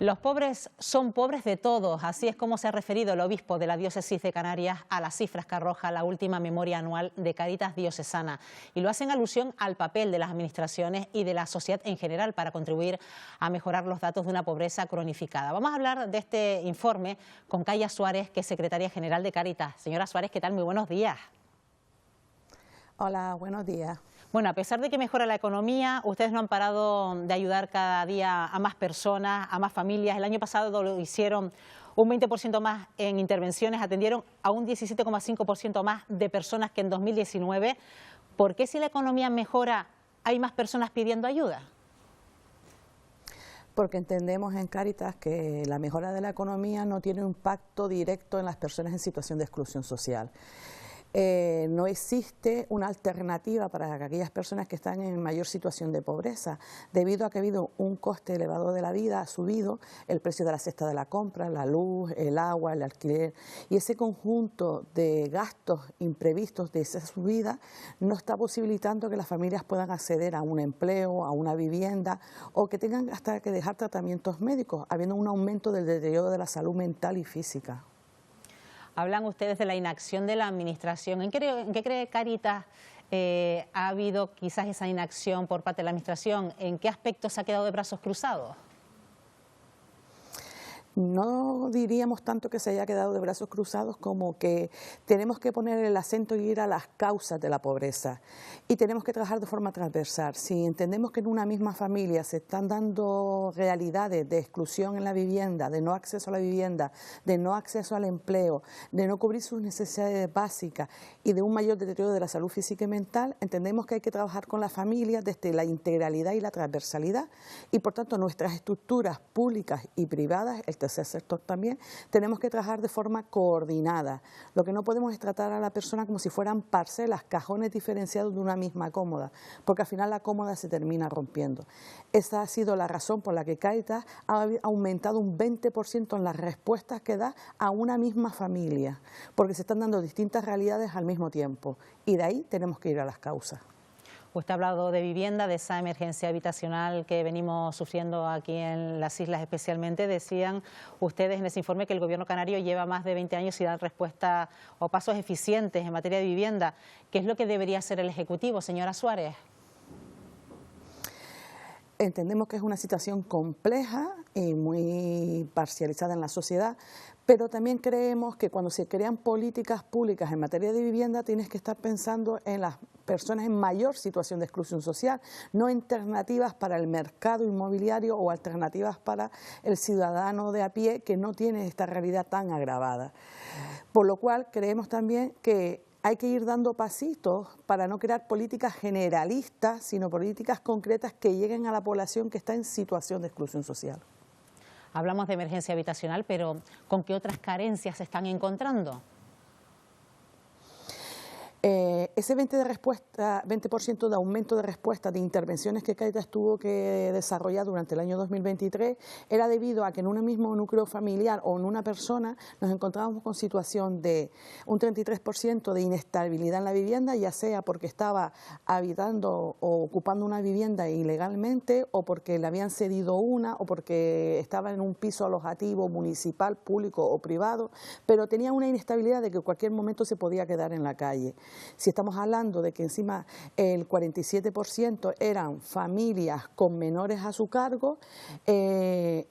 Los pobres son pobres de todos, así es como se ha referido el obispo de la diócesis de Canarias a las cifras que arroja la última memoria anual de Cáritas Diocesana, y lo hace en alusión al papel de las administraciones y de la sociedad en general para contribuir a mejorar los datos de una pobreza cronificada. Vamos a hablar de este informe con Kaya Suárez, que es secretaria general de Cáritas. Señora Suárez, ¿qué tal? Muy buenos días. Hola, buenos días. Bueno, a pesar de que mejora la economía, ustedes no han parado de ayudar cada día a más personas, a más familias. El año pasado lo hicieron un 20% más en intervenciones, atendieron a un 17,5% más de personas que en 2019. ¿Por qué si la economía mejora hay más personas pidiendo ayuda? Porque entendemos en Cáritas que la mejora de la economía no tiene un impacto directo en las personas en situación de exclusión social. No existe una alternativa para aquellas personas que están en mayor situación de pobreza, debido a que ha habido un coste elevado de la vida, ha subido el precio de la cesta de la compra, la luz, el agua, el alquiler, y ese conjunto de gastos imprevistos de esa subida no está posibilitando que las familias puedan acceder a un empleo, a una vivienda, o que tengan hasta que dejar tratamientos médicos, habiendo un aumento del deterioro de la salud mental y física. Hablan ustedes de la inacción de la administración. ¿En qué cree Cáritas ha habido quizás esa inacción por parte de la administración? ¿En qué aspectos se ha quedado de brazos cruzados? No diríamos tanto que se haya quedado de brazos cruzados como que tenemos que poner el acento y ir a las causas de la pobreza y tenemos que trabajar de forma transversal. Si entendemos que en una misma familia se están dando realidades de exclusión en la vivienda, de no acceso a la vivienda, de no acceso al empleo, de no cubrir sus necesidades básicas y de un mayor deterioro de la salud física y mental, entendemos que hay que trabajar con la familia desde la integralidad y la transversalidad, y por tanto nuestras estructuras públicas y privadas, el tercer sector también, tenemos que trabajar de forma coordinada. Lo que no podemos es tratar a la persona como si fueran parcelas, cajones diferenciados de una misma cómoda, porque al final la cómoda se termina rompiendo. Esa ha sido la razón por la que Cáritas ha aumentado un 20% en las respuestas que da a una misma familia, porque se están dando distintas realidades al mismo tiempo, y de ahí tenemos que ir a las causas. Usted ha hablado de vivienda, de esa emergencia habitacional que venimos sufriendo aquí en las islas especialmente. Decían ustedes en ese informe que el gobierno canario lleva más de 20 años y da respuesta o pasos eficientes en materia de vivienda. ¿Qué es lo que debería hacer el Ejecutivo, señora Suárez? Entendemos que es una situación compleja y muy parcializada en la sociedad, pero también creemos que cuando se crean políticas públicas en materia de vivienda tienes que estar pensando en las personas en mayor situación de exclusión social, no alternativas para el mercado inmobiliario o alternativas para el ciudadano de a pie que no tiene esta realidad tan agravada. Por lo cual creemos también que hay que ir dando pasitos para no crear políticas generalistas, sino políticas concretas que lleguen a la población que está en situación de exclusión social. Hablamos de emergencia habitacional, pero ¿con qué otras carencias se están encontrando? Ese 20% de aumento de respuesta de intervenciones que Cáritas tuvo que desarrollar durante el año 2023 era debido a que en un mismo núcleo familiar o en una persona nos encontrábamos con situación de un 33% de inestabilidad en la vivienda, ya sea porque estaba habitando o ocupando una vivienda ilegalmente, o porque le habían cedido una, o porque estaba en un piso alojativo municipal, público o privado, pero tenía una inestabilidad de que en cualquier momento se podía quedar en la calle. Si estamos hablando de que encima el 47% eran familias con menores a su cargo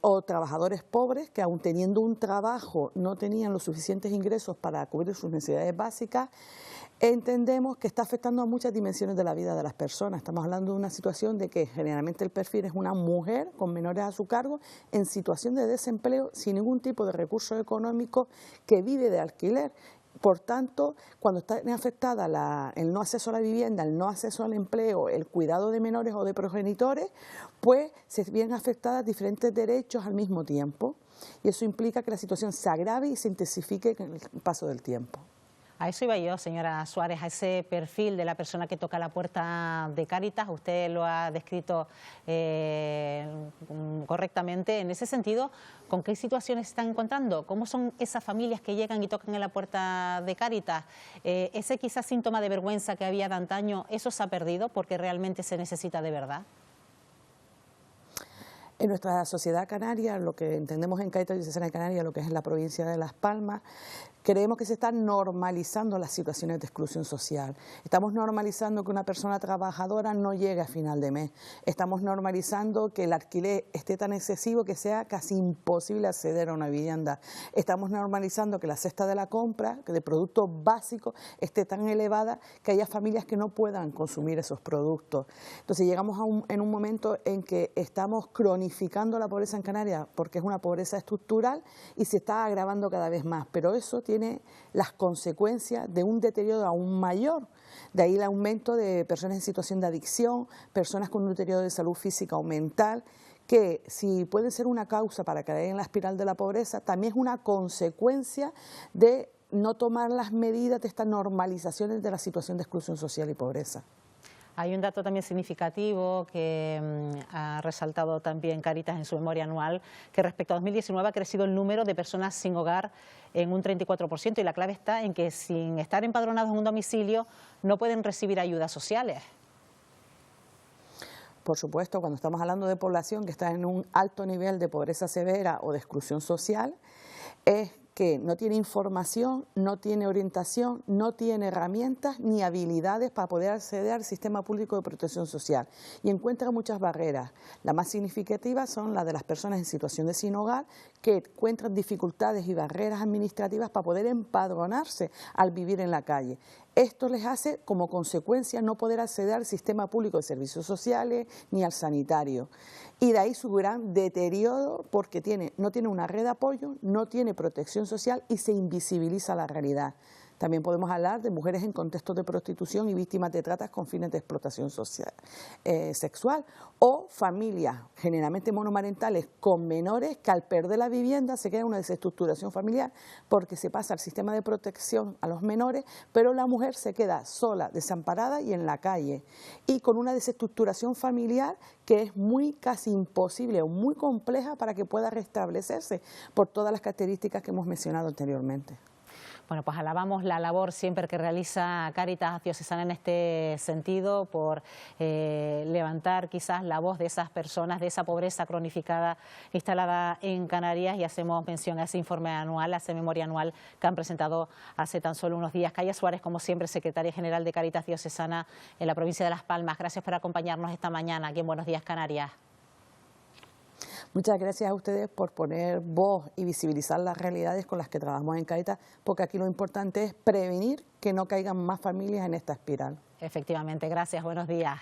o trabajadores pobres que aun teniendo un trabajo no tenían los suficientes ingresos para cubrir sus necesidades básicas, entendemos que está afectando a muchas dimensiones de la vida de las personas. Estamos hablando de una situación de que generalmente el perfil es una mujer con menores a su cargo en situación de desempleo sin ningún tipo de recursos económicos, que vive de alquiler. Por tanto, cuando está afectada el no acceso a la vivienda, el no acceso al empleo, el cuidado de menores o de progenitores, pues se ven afectadas diferentes derechos al mismo tiempo, y eso implica que la situación se agrave y se intensifique con el paso del tiempo. A eso iba yo, señora Suárez, a ese perfil de la persona que toca la puerta de Cáritas. Usted lo ha descrito correctamente. En ese sentido, ¿con qué situaciones se están encontrando? ¿Cómo son esas familias que llegan y tocan en la puerta de Cáritas? Ese quizás síntoma de vergüenza que había de antaño, ¿eso se ha perdido porque realmente se necesita de verdad? En nuestra sociedad canaria, lo que entendemos en Cáritas Diocesana de Canarias, lo que es en la provincia de Las Palmas, creemos que se están normalizando las situaciones de exclusión social. Estamos normalizando que una persona trabajadora no llegue a final de mes. Estamos normalizando que el alquiler esté tan excesivo que sea casi imposible acceder a una vivienda. Estamos normalizando que la cesta de la compra, que de productos básicos, esté tan elevada que haya familias que no puedan consumir esos productos. Entonces llegamos en un momento en que estamos cronificando la pobreza en Canarias porque es una pobreza estructural y se está agravando cada vez más, pero eso tiene las consecuencias de un deterioro aún mayor. De ahí el aumento de personas en situación de adicción, personas con un deterioro de salud física o mental, que si pueden ser una causa para caer en la espiral de la pobreza, también es una consecuencia de no tomar las medidas de estas normalizaciones de la situación de exclusión social y pobreza. Hay un dato también significativo que ha resaltado también Cáritas en su memoria anual, que respecto a 2019 ha crecido el número de personas sin hogar en un 34%, y la clave está en que sin estar empadronados en un domicilio no pueden recibir ayudas sociales. Por supuesto, cuando estamos hablando de población que está en un alto nivel de pobreza severa o de exclusión social, es que no tiene información, no tiene orientación, no tiene herramientas ni habilidades para poder acceder al sistema público de protección social y encuentra muchas barreras. Las más significativas son las de las personas en situación de sin hogar, que encuentran dificultades y barreras administrativas para poder empadronarse al vivir en la calle. Esto les hace como consecuencia no poder acceder al sistema público de servicios sociales ni al sanitario. Y de ahí su gran deterioro porque no tiene una red de apoyo, no tiene protección social y se invisibiliza la realidad. También podemos hablar de mujeres en contextos de prostitución y víctimas de tratas con fines de explotación social, sexual, o familias generalmente monomarentales con menores que al perder la vivienda se queda una desestructuración familiar porque se pasa al sistema de protección a los menores, pero la mujer se queda sola, desamparada y en la calle, y con una desestructuración familiar que es casi imposible o muy compleja para que pueda restablecerse por todas las características que hemos mencionado anteriormente. Bueno, pues alabamos la labor siempre que realiza Cáritas Diocesana en este sentido por levantar quizás la voz de esas personas, de esa pobreza cronificada instalada en Canarias, y hacemos mención a ese informe anual, a esa memoria anual que han presentado hace tan solo unos días. Calle Suárez, como siempre, secretaria general de Cáritas Diocesana en la provincia de Las Palmas. Gracias por acompañarnos esta mañana aquí en Buenos Días Canarias. Muchas gracias a ustedes por poner voz y visibilizar las realidades con las que trabajamos en Cáritas, porque aquí lo importante es prevenir que no caigan más familias en esta espiral. Efectivamente, gracias, buenos días.